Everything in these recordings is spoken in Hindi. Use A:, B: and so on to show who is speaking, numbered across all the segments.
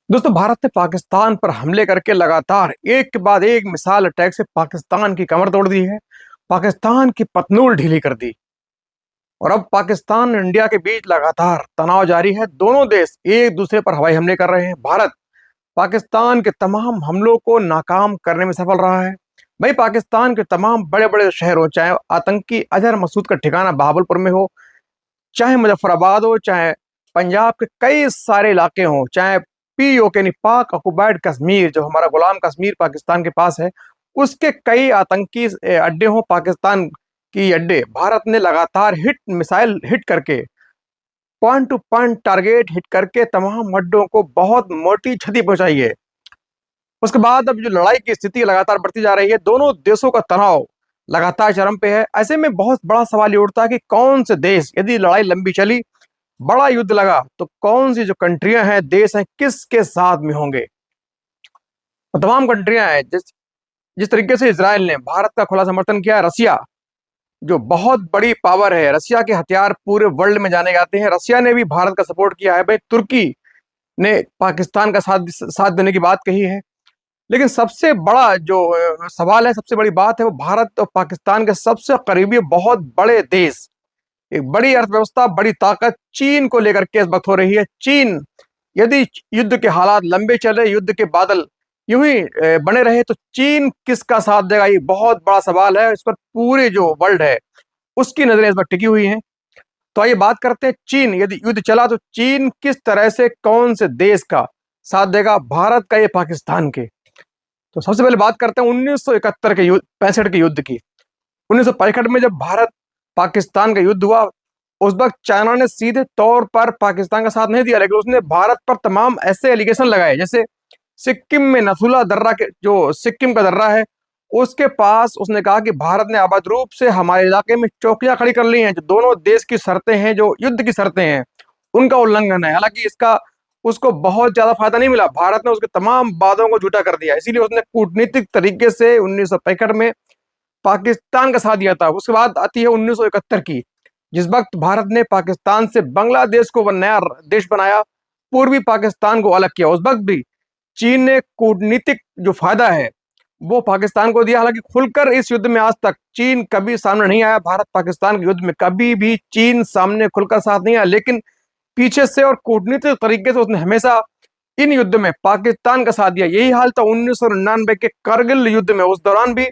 A: दोस्तों, भारत ने पाकिस्तान पर हमले करके लगातार एक के बाद एक मिसाइल अटैक से पाकिस्तान की कमर तोड़ दी है। पाकिस्तान की पतनूल ढीली कर दी और अब पाकिस्तान और इंडिया के बीच लगातार तनाव जारी है। दोनों देश एक दूसरे पर हवाई हमले कर रहे हैं। भारत पाकिस्तान के तमाम हमलों को नाकाम करने में सफल रहा है। भाई, पाकिस्तान के तमाम बड़े बड़े शहरों, चाहे आतंकी अजहर मसूद का ठिकाना बहावलपुर में हो, चाहे मुजफ्फराबाद हो, चाहे पंजाब के कई सारे इलाके हों, चाहे पीओके यानी पाक ऑक्युपाइड कश्मीर, जो हमारा गुलाम कश्मीर पाकिस्तान के पास है, उसके कई आतंकी अड्डे हों, पाकिस्तान की अड्डे, भारत ने लगातार मिसाइल हिट करके, point two point target hit करके तमाम अड्डों को बहुत मोटी क्षति पहुंचाई है। उसके बाद अब जो लड़ाई की स्थिति लगातार बढ़ती जा रही है, दोनों देशों का तनाव लगातार चरम पे है। ऐसे में बहुत बड़ा सवाल ये उठता है कि कौन से देश, यदि लड़ाई लंबी चली, बड़ा युद्ध लगा, तो कौन सी जो कंट्रियां हैं, देश हैं, किसके साथ में होंगे। तो तमाम कंट्रियां हैं। जिस जिस तरीके से इसराइल ने भारत का खुला समर्थन किया, रसिया जो बहुत बड़ी पावर है, रसिया के हथियार पूरे वर्ल्ड में जाने जाते हैं, रसिया ने भी भारत का सपोर्ट किया है। भाई, तुर्की ने पाकिस्तान का साथ साथ देने की बात कही है। लेकिन सबसे बड़ा जो सवाल है, सबसे बड़ी बात है, वो भारत और पाकिस्तान के सबसे करीबी बहुत बड़े देश, एक बड़ी अर्थव्यवस्था, बड़ी ताकत चीन को लेकर के इस वक्त हो रही है। चीन यदि युद्ध के हालात लंबे चले, युद्ध के बादल यूं ही बने रहे, तो चीन किसका साथ देगा, ये बहुत बड़ा सवाल है। इस पर पूरे जो वर्ल्ड है उसकी नजरें इस पर टिकी हुई हैं। तो आइए बात करते हैं, चीन यदि युद्ध चला तो चीन किस तरह से, कौन से देश का साथ देगा, भारत का या पाकिस्तान के। तो सबसे पहले बात करते हैं 1971 के युद्ध, 65 के युद्ध की। 1965 में जब भारत पाकिस्तान का युद्ध हुआ, उस वक्त चाइना ने सीधे तौर पर पाकिस्तान का साथ नहीं दिया, लेकिन उसने भारत पर तमाम ऐसे एलिगेशन लगाए, जैसे सिक्किम में नथुला दर्रा के, जो सिक्किम का दर्रा है, उसके पास उसने कहा कि भारत ने अवैध रूप से हमारे इलाके में चौकियां खड़ी कर ली हैं, जो दोनों देश की शर्तें हैं, जो युद्ध की शर्तें हैं, उनका उल्लंघन है। हालांकि इसका उसको बहुत ज्यादा फायदा नहीं मिला, भारत ने उसके तमाम वादों को झूठा कर दिया। इसीलिए उसने कूटनीतिक तरीके से 1965 में पाकिस्तान का साथ दिया था। उसके बाद आती है 1971 की, जिस वक्त भारत ने पाकिस्तान से बांग्लादेश को नया देश बनाया, पूर्वी पाकिस्तान को अलग किया। उस वक्त भी चीन ने कूटनीतिक जो फायदा है वो पाकिस्तान को दिया। हालांकि खुलकर इस युद्ध में आज तक चीन कभी सामने नहीं आया, भारत पाकिस्तान के युद्ध में कभी भी चीन सामने खुलकर साथ नहीं आया, लेकिन पीछे से और कूटनीतिक तरीके से उसने हमेशा इन युद्ध में पाकिस्तान का साथ दिया। यही हाल था 1999 के करगिल युद्ध में। उस दौरान भी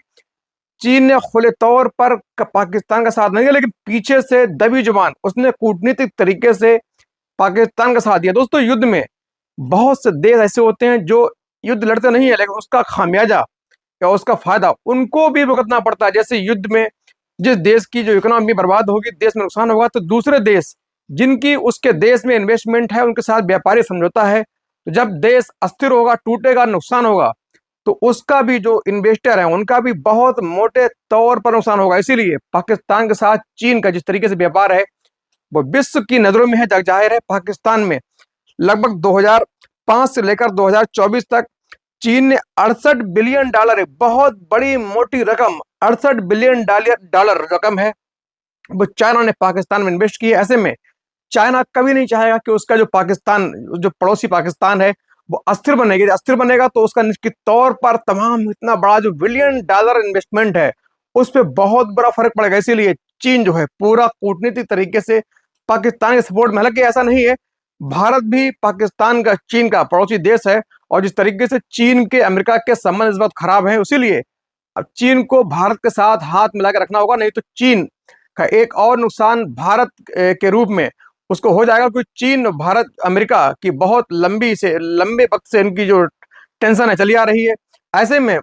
A: चीन ने खुले तौर पर पाकिस्तान का साथ नहीं दिया, लेकिन पीछे से दबी जुबान उसने कूटनीतिक तरीके से पाकिस्तान का साथ दिया। दोस्तों, युद्ध में बहुत से देश ऐसे होते हैं जो युद्ध लड़ते नहीं है, लेकिन उसका खामियाजा या उसका फायदा उनको भी भुगतना पड़ता है। जैसे युद्ध में जिस देश की जो इकोनॉमी बर्बाद होगी, देश में नुकसान होगा, तो दूसरे देश जिनकी उसके देश में इन्वेस्टमेंट है, उनके साथ व्यापारी समझौता है, तो जब देश अस्थिर होगा, टूटेगा, नुकसान होगा, तो उसका भी जो इन्वेस्टर है उनका भी बहुत मोटे तौर पर नुकसान होगा। इसीलिए पाकिस्तान के साथ चीन का जिस तरीके से व्यापार है वो विश्व की नजरों में है। जग जाहिर है, पाकिस्तान में लगभग 2005 से लेकर 2024 तक चीन ने $68 बिलियन, एक बहुत बड़ी मोटी रकम, $68 बिलियन रकम है, वो चाइना ने पाकिस्तान में इन्वेस्ट की है। ऐसे में चाइना कभी नहीं चाहेगा कि उसका जो पाकिस्तान, जो पड़ोसी पाकिस्तान है, वो अस्थिर बनेगी। अस्थिर बनेगा तो उसका निश्चित तौर पर तमाम इतना बड़ा जो $1 बिलियन इन्वेस्टमेंट है उस पर बहुत बड़ा फर्क पड़ेगा। इसीलिए चीन जो है पूरा कूटनीतिक तरीके से पाकिस्तान के सपोर्ट में। हालांकि ऐसा नहीं है, भारत भी पाकिस्तान का, चीन का पड़ोसी देश है, और जिस तरीके से चीन के अमेरिका के संबंध इस वक्त खराब है, इसीलिए अब चीन को भारत के साथ हाथ मिला के रखना होगा, नहीं तो चीन का एक और नुकसान भारत के रूप में उसको हो जाएगा। क्योंकि चीन, भारत, अमेरिका की बहुत लंबे वक्त से इनकी जो टेंशन है चली आ रही है। ऐसे में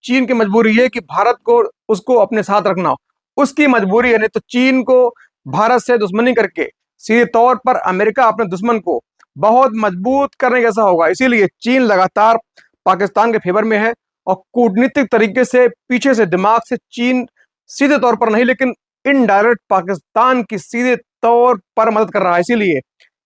A: चीन की मजबूरी है कि भारत को उसको अपने साथ रखना, उसकी मजबूरी है। नहीं तो चीन को भारत से दुश्मनी करके सीधे तौर पर अमेरिका अपने दुश्मन को बहुत मजबूत करने जैसा होगा। इसीलिए चीन लगातार पाकिस्तान के फेवर में है, और कूटनीतिक तरीके से, पीछे से, दिमाग से चीन सीधे तौर पर नहीं, लेकिन इनडायरेक्ट पाकिस्तान की सीधे तौर पर मदद कर रहा है। इसीलिए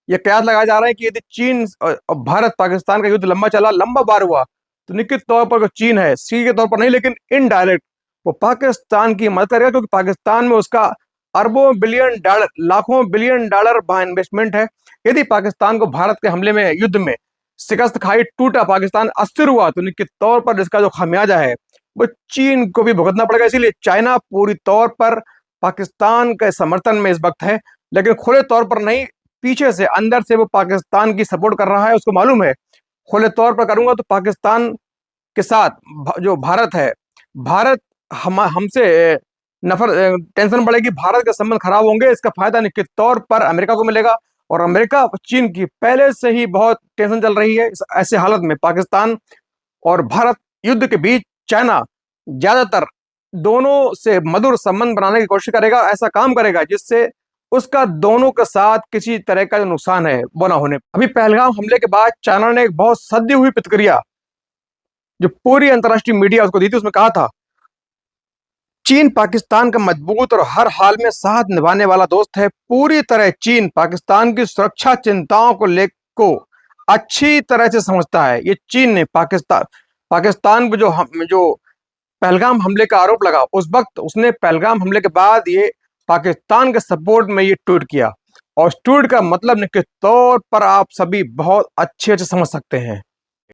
A: यह कयास लगाया जा रहा है कि यदि चीन और भारत पाकिस्तान का युद्ध लंबा चला, लंबा बार हुआ, तो निश्चित तौर पर जो चीन है, सीधे तौर पर नहीं लेकिन इनडायरेक्ट, वो पाकिस्तान की मदद करेगा, क्योंकि पाकिस्तान में उसका अरबों बिलियन डॉलर, लाखों बिलियन डॉलर वहां इन्वेस्टमेंट है। यदि पाकिस्तान को भारत के हमले में, युद्ध में शिकस्त खाई, टूटा पाकिस्तान, अस्थिर हुआ, तो निश्चित तौर पर इसका जो खामियाजा है वो चीन को भी भुगतना पड़ेगा। इसीलिए चाइना पूरी तौर पर पाकिस्तान के समर्थन में इस वक्त है, लेकिन खुले तौर पर नहीं, पीछे से अंदर से वो पाकिस्तान की सपोर्ट कर रहा है। उसको मालूम है खुले तौर पर करूंगा तो पाकिस्तान के साथ जो भारत है, भारत हमसे नफर टेंशन बढ़ेगी, भारत के संबंध खराब होंगे। इसका फायदा निश्चित तौर पर अमेरिका को मिलेगा, और अमेरिका चीन की पहले से ही बहुत टेंशन चल रही है। ऐसे हालत में पाकिस्तान और भारत युद्ध के बीच चाइना ज्यादातर दोनों से मधुर संबंध बनाने की कोशिश करेगा, ऐसा काम करेगा जिससे उसका दोनों के साथ किसी तरह का जो नुकसान है वो ना होने। अभी पहलगाम हमले के बाद चाइना ने एक बहुत सदी हुई प्रतिक्रिया जो पूरी अंतर्राष्ट्रीय मीडिया उसको दी थी, उसमें कहा था चीन पाकिस्तान का मजबूत और हर हाल में साथ निभाने वाला दोस्त है। पूरी तरह चीन पाकिस्तान की सुरक्षा चिंताओं को अच्छी तरह से समझता है। ये चीन ने पाकिस्तान पे जो पहलगाम हमले का आरोप लगा, उस वक्त उसने पहलगाम हमले के बाद ये पाकिस्तान के सपोर्ट में ये ट्वीट किया, और ट्वीट का मतलब निश्चित तौर पर आप सभी बहुत अच्छे से समझ सकते हैं।